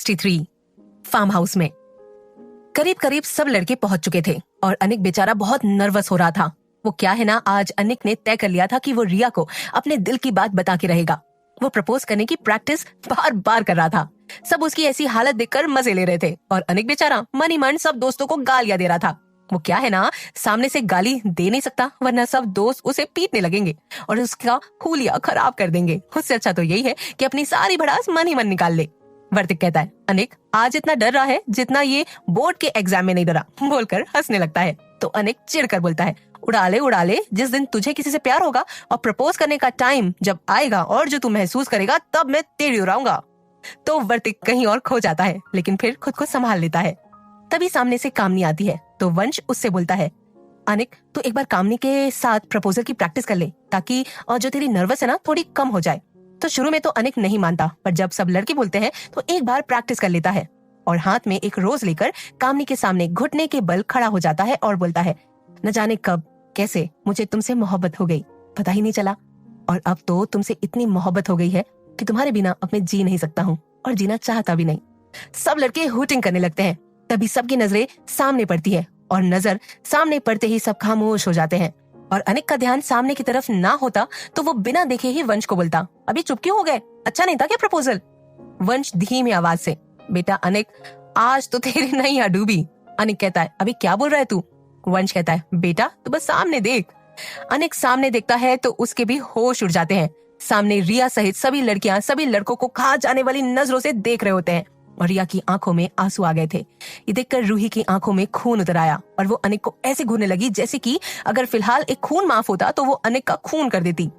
63 farm house में करीब करीब सब लड़के पहुंच चुके थे और अनिक बेचारा बहुत नर्वस हो रहा था। वो क्या है ना, आज अनिक ने तय कर लिया था कि वो रिया को अपने दिल की बात बता के रहेगा। वो प्रपोज करने की प्रैक्टिस बार बार कर रहा था। सब उसकी ऐसी हालत देखकर मजे ले रहे थे और अनिक बेचारा मन ही मन सब दोस्तों को गालियां दे रहा था। वो क्या है ना, सामने से गाली दे नहीं सकता वरना सब दोस्त उसे पीटने लगेंगे और उसका हुलिया खराब कर देंगे। उससे अच्छा तो यही है कि अपनी सारी भड़ास मन ही मन निकाल ले। वर्तिक कहता है, अनिक आज इतना डर रहा है जितना ये बोर्ड के एग्जाम में नहीं डरा, बोलकर हंसने लगता है। तो अनिक चिढ़कर बोलता है, उड़ा ले, जिस दिन तुझे किसी से प्यार होगा और प्रपोज करने का टाइम जब आएगा और जो तू महसूस करेगा तब मैं तेरी उड़ाऊंगा। तो वर्तिक कहीं और खो जाता है लेकिन फिर खुद को संभाल लेता है। तभी सामने से कामनी आती है तो वंश उससे बोलता है, अनिक तू एक बार कामनी के साथ प्रपोजल की प्रैक्टिस कर ले ताकि और जो तेरी नर्वस है ना थोड़ी कम हो जाए। तो शुरू में तो अनिक नहीं मानता, पर जब सब लड़के बोलते हैं तो एक बार प्रैक्टिस कर लेता है और हाथ में एक रोज लेकर कामनी के सामने घुटने के बल खड़ा हो जाता है और बोलता है, न जाने कब कैसे मुझे तुमसे मोहब्बत हो गई, पता ही नहीं चला। और अब तो तुमसे इतनी मोहब्बत हो गई है कि तुम्हारे बिना अब मैं जी नहीं सकता हूँ और जीना चाहता भी नहीं। सब लड़के हूटिंग करने लगते हैं। तभी सबकी नजरें सामने पड़ती है और नजर सामने पड़ते ही सब खामोश हो जाते हैं और अनिक का ध्यान सामने की तरफ ना होता तो वो बिना देखे ही वंश को बोलता, अभी चुप क्यों हो गए, अच्छा नहीं था क्या प्रपोजल। वंश धीमी आवाज से, बेटा अनिक आज तो तेरी नहीं है डूबी। अनिक कहता है, अभी क्या बोल रहा है तू। वंश कहता है, बेटा तू बस सामने देख। अनिक सामने देखता है तो उसके भी होश उड़ जाते हैं। सामने रिया सहित सभी लड़कियां सभी लड़कों को खा जाने वाली नजरों से देख रहे होते हैं और रिया की आंखों में आंसू आ गए थे। ये देखकर रूही की आंखों में खून उतर आया और वो अनिक को ऐसे घूरने लगी जैसे कि अगर फिलहाल एक खून माफ होता तो वो अनिक का खून कर देती।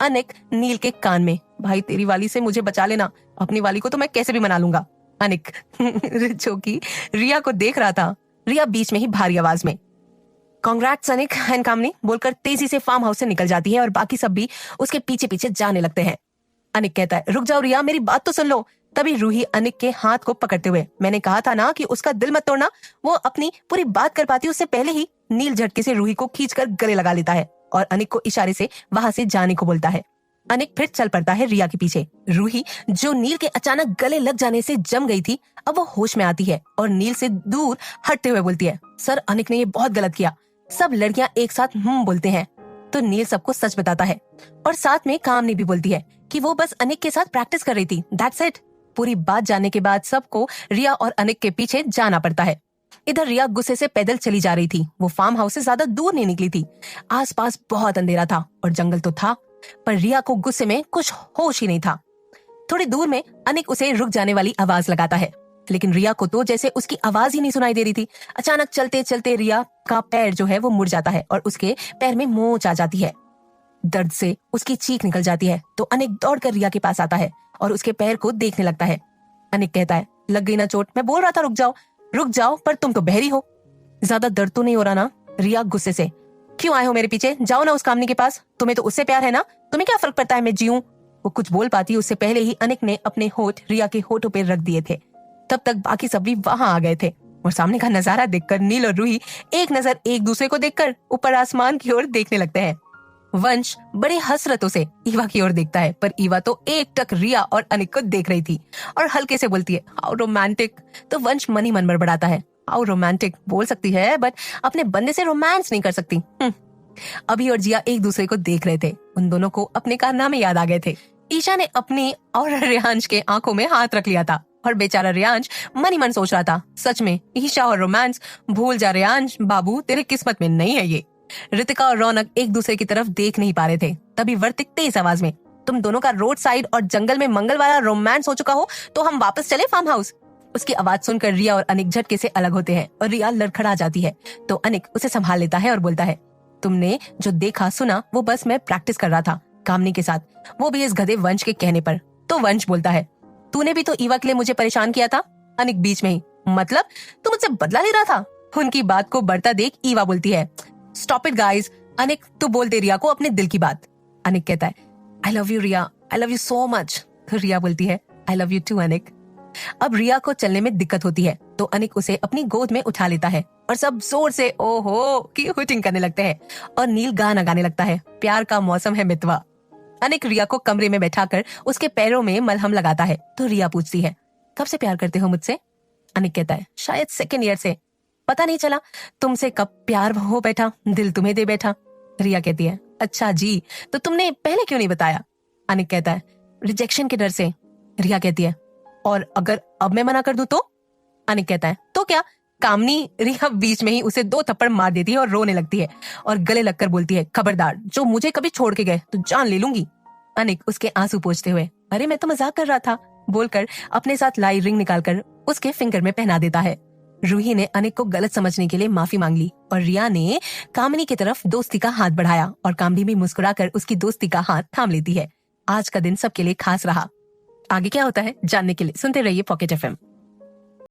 अनिक नील के कान में, भाई तेरी वाली से मुझे बचा लेना, अपनी वाली को तो मैं कैसे भी मना लूंगा। अनिक जो कि रिया को देख रहा था। रिया बीच में ही भारी आवाज में, कांग्रेट्स अनिक एंड कामनी बोलकर तेजी से फार्म हाउस से निकल जाती है और बाकी सब भी उसके पीछे पीछे जाने लगते हैं। अनिक कहता है, रुक जाओ रिया, मेरी बात तो सुन लो। तभी रूही अनिक के हाथ को पकड़ते हुए, मैंने कहा था ना कि उसका दिल मत तोड़ना। वो अपनी पूरी बात कर पाती उससे पहले ही नील झटके से रूही को खींचकर गले लगा लेता है और अनिक को इशारे से वहां से जाने को बोलता है। अनिक फिर चल पड़ता है रिया के पीछे। रूही जो नील के अचानक गले लग जाने से जम गई थी अब वो होश में आती है और नील से दूर हटते हुए बोलती है, सर अनिक ने ये बहुत गलत किया। सब लड़कियां एक साथ बोलते हैं तो नील सबको सच बताता है और साथ में कामनी भी बोलती है कि वो बस अनिक के साथ प्रैक्टिस कर रही थी, दैट्स इट। पूरी बात जानने के बाद सबको रिया और अनिक के पीछे जाना पड़ता है। इधर रिया गुस्से से पैदल चली जा रही थी। वो फार्म हाउस से ज्यादा दूर नहीं निकली थी। आसपास बहुत अंधेरा था और जंगल तो था, पर रिया को गुस्से में कुछ होश ही नहीं था। थोड़ी दूर में अनिक उसे रुक जाने वाली आवाज लगाता है, लेकिन रिया को तो जैसे उसकी आवाज ही नहीं सुनाई दे रही थी। अचानक चलते चलते रिया का पैर जो है वो मुड़ जाता है और उसके पैर में मोच आ जाती है। दर्द से उसकी चीख निकल जाती है तो अनिक दौड़कर रिया के पास आता है और उसके पैर को देखने लगता है। अनिक कहता है, लग गई ना चोट, मैं बोल रहा था रुक जाओ, पर तुम तो बहरी हो। ज्यादा दर्द तो नहीं हो रहा ना। रिया गुस्से से, क्यों आए हो मेरे पीछे, जाओ ना उस कामनी के पास, तुम्हें तो उससे प्यार है ना, तुम्हें क्या फर्क पड़ता है मैं जीऊं। वो कुछ बोल पाती उससे पहले ही अनिक ने अपने होठ रिया के होठों पे रख दिए थे। तब तक बाकी सब भी वहां आ गए थे और सामने का नजारा देखकर नील और रूही एक नजर एक दूसरे को देखकर ऊपर आसमान की ओर देखने लगते हैं। वंश बड़े हसरतों से ईवा की ओर देखता है, पर ईवा तो एक टक रिया और अनिक को देख रही थी और हल्के से बोलती है, हाउ रोमांटिक। तो वंश मन ही मन बड़बड़ाता है, हाउ रोमांटिक बोल सकती है बट अपने बंदे से रोमांस नहीं कर सकती। अभी और जिया एक दूसरे को देख रहे थे। उन दोनों को अपने कारनामे याद आ गए थे। ईशा ने अपनी और रियांश के आंखों में हाथ रख लिया था और बेचारा रियांश मन ही मन सोच रहा था, सच में ईशा और रोमांस भूल जा रियांश, बाबू तेरे किस्मत में नहीं है ये। रितिका और रौनक एक दूसरे की तरफ देख नहीं पा रहे थे। तभी वर्तिक तेज आवाज में, तुम दोनों का रोड साइड और जंगल में मंगल वाला रोमांस हो चुका हो तो हम वापस चले फार्म हाउस। उसकी आवाज सुनकर रिया और अनिक झटके से अलग होते हैं और रिया लड़खड़ा जाती है तो अनिक उसे संभाल लेता है और बोलता है, तुमने जो देखा सुना वो बस मैं प्रैक्टिस कर रहा था कामनी के साथ, वो भी इस गधे वंश के कहने पर। तो वंश बोलता है, तूने भी तो ईवा के लिए मुझे परेशान किया था। अनिक बीच में ही, मतलब तू मुझसे बदला ले रहा था। उनकी बात को बढ़ता देख ईवा बोलती है, स्टॉप इट गाइस। अनिक तू बोल दे रिया को अपने दिल की बात। अनिक कहता है, I love you Riya, I love you so much. तो रिया बोलती है, I love you too Anik. अब रिया को चलने में दिक्कत होती है तो अनिक उसे अपनी गोद में उठा लेता है और सब जोर से ओहो की हुटिंग करने लगते हैं और नील गाना गाने लगता है, प्यार का मौसम है मितवा। अनिक रिया को कमरे में बैठाकर उसके पैरों में मलहम लगाता है तो रिया पूछती है, कब से प्यार करते हो मुझसे? अनिक कहता है, शायद सेकेंड ईयर से। पता नहीं चला तुमसे कब प्यार हो बैठा, दिल तुम्हें दे बैठा। रिया कहती है, अच्छा जी, तो तुमने पहले क्यों नहीं बताया? अनिक कहता है, रिजेक्शन के डर से। रिया कहती है, और अगर अब मैं मना कर दूं तो? अनिक कहता है, तो क्या? कामनी रिया बीच में ही उसे 2 थप्पड़ मार देती है और रोने लगती है और गले लगकर बोलती है, खबरदार, जो मुझे कभी छोड़ के गए तो जान ले लूंगी। अनिक उसके आंसू पोंछते हुए, अरे मैं तो मजाक कर रहा था, बोलकर अपने साथ लाई रिंग निकालकर उसके फिंगर में पहना देता है। रूही ने अनिक को गलत समझने के लिए माफी मांग ली और रिया ने कामिनी की तरफ दोस्ती का हाथ बढ़ाया और कामिनी भी मुस्कुराकर उसकी दोस्ती का हाथ थाम लेती है। आज का दिन सबके लिए खास रहा। आगे क्या होता है जानने के लिए सुनते रहिए पॉकेट एफएम।